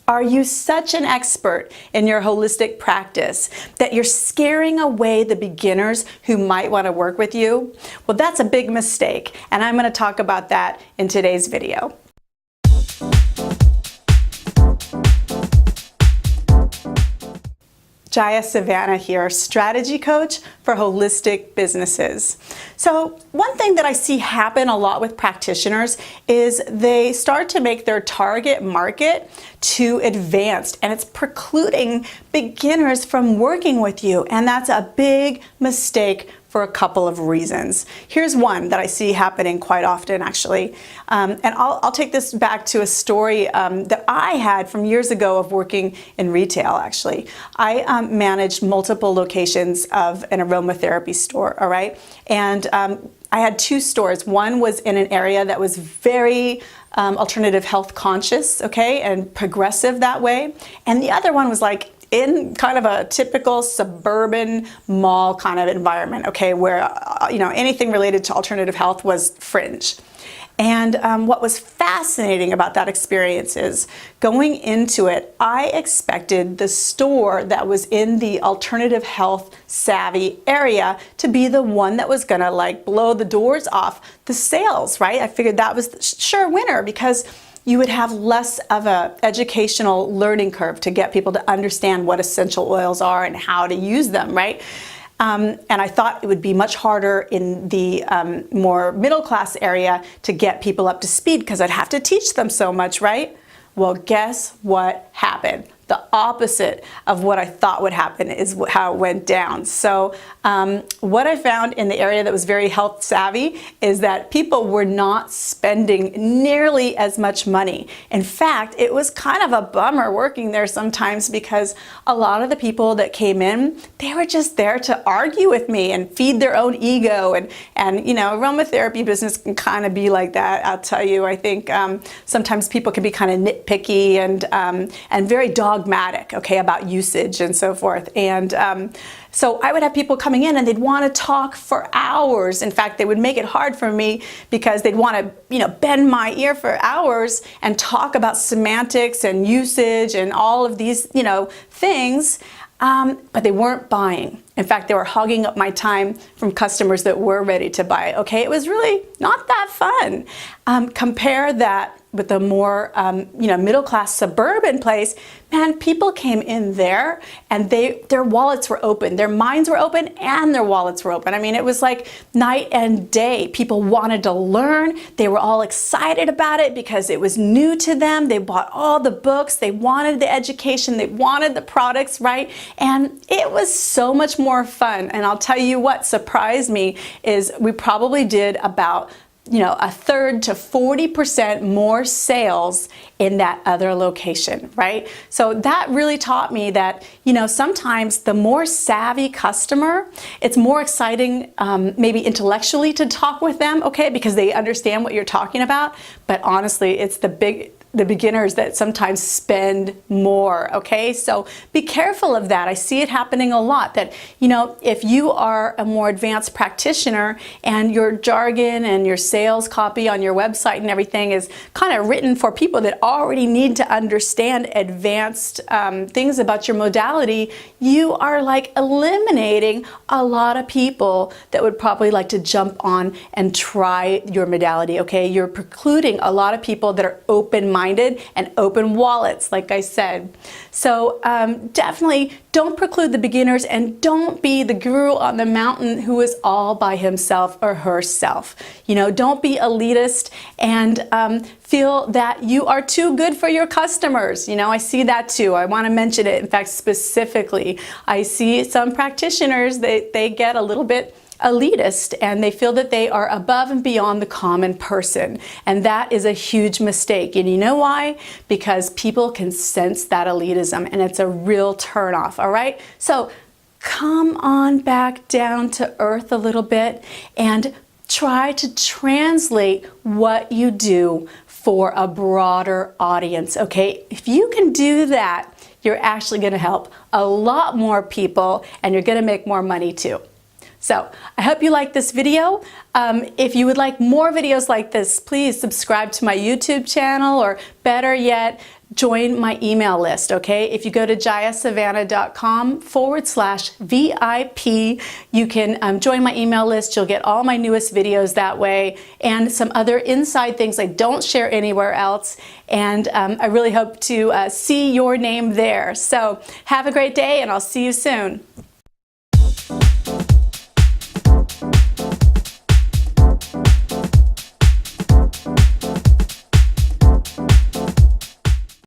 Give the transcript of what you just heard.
Are you such an expert in your holistic practice that you're scaring away the beginners who might want to work with you? Well, that's a big mistake, and I'm going to talk about that in today's video. Jaya Savannah here, strategy coach for holistic businesses. So one thing that I see happen a lot with practitioners is they start to make their target market too advanced, and it's precluding beginners from working with you, and that's a big mistake for a couple of reasons. Here's one that I see happening quite often, actually. And I'll take this back to a story that I had from years ago of working in retail, actually. I managed multiple locations of an aromatherapy store, all right? And I had two stores. One was in an area that was very alternative health conscious, okay, and progressive that way. And the other one was like in kind of a typical suburban mall kind of environment, okay, where anything related to alternative health was fringe. And what was fascinating about that experience is going into it, I expected the store that was in the alternative health savvy area to be the one that was gonna like blow the doors off the sales, right? I figured that was the sure winner because you would have less of an educational learning curve to get people to understand what essential oils are and how to use them, right? And I thought it would be much harder in the more middle class area to get people up to speed because I'd have to teach them so much, right? Well, guess what happened? The opposite of what I thought would happen is how it went down. So what I found in the area that was very health savvy is that people were not spending nearly as much money. In fact, it was kind of a bummer working there sometimes because a lot of the people that came in, they were just there to argue with me and feed their own ego. And aromatherapy business can kind of be like that, I'll tell you. I think sometimes people can be kind of nitpicky and very dogmatic, okay, about usage and so forth. And so I would have people coming in and they'd want to talk for hours. In fact, they would make it hard for me because they'd want to, bend my ear for hours and talk about semantics and usage and all of these, things. But they weren't buying. In fact, they were hogging up my time from customers that were ready to buy. Okay, it was really not that fun. Compare that with the more middle-class suburban place. Man, people came in there and their wallets were open, their minds were open, and their wallets were open. I mean, it was like night and day. People wanted to learn. They were all excited about it because it was new to them. They bought all the books. They wanted the education. They wanted the products, right? And it was so much more fun. And I'll tell you what surprised me is we probably did about a third to 40% more sales in that other location, right? So that really taught me that, sometimes the more savvy customer, it's more exciting, maybe intellectually to talk with them, okay, because they understand what you're talking about. But honestly, it's the beginners that sometimes spend more, okay? So be careful of that. I see it happening a lot that, if you are a more advanced practitioner and your jargon and your sales copy on your website and everything is kind of written for people that already need to understand advanced things about your modality, you are like eliminating a lot of people that would probably like to jump on and try your modality, okay? You're precluding a lot of people that are open-minded and open wallets, like I said. So definitely don't preclude the beginners and don't be the guru on the mountain who is all by himself or herself. Don't be elitist and feel that you are too good for your customers. I see that too. I want to mention it. In fact, specifically, I see some practitioners, they get a little bit elitist and they feel that they are above and beyond the common person, and that is a huge mistake. And you know why? Because people can sense that elitism and it's a real turnoff. All right, so come on back down to earth a little bit and try to translate what you do for a broader audience. Okay, if you can do that, you're actually going to help a lot more people and you're going to make more money too. So I hope you liked this video. If you would like more videos like this, please subscribe to my YouTube channel, or better yet, join my email list, okay? If you go to jayasavannah.com/VIP, you can join my email list. You'll get all my newest videos that way and some other inside things I don't share anywhere else. And I really hope to see your name there. So have a great day, and I'll see you soon.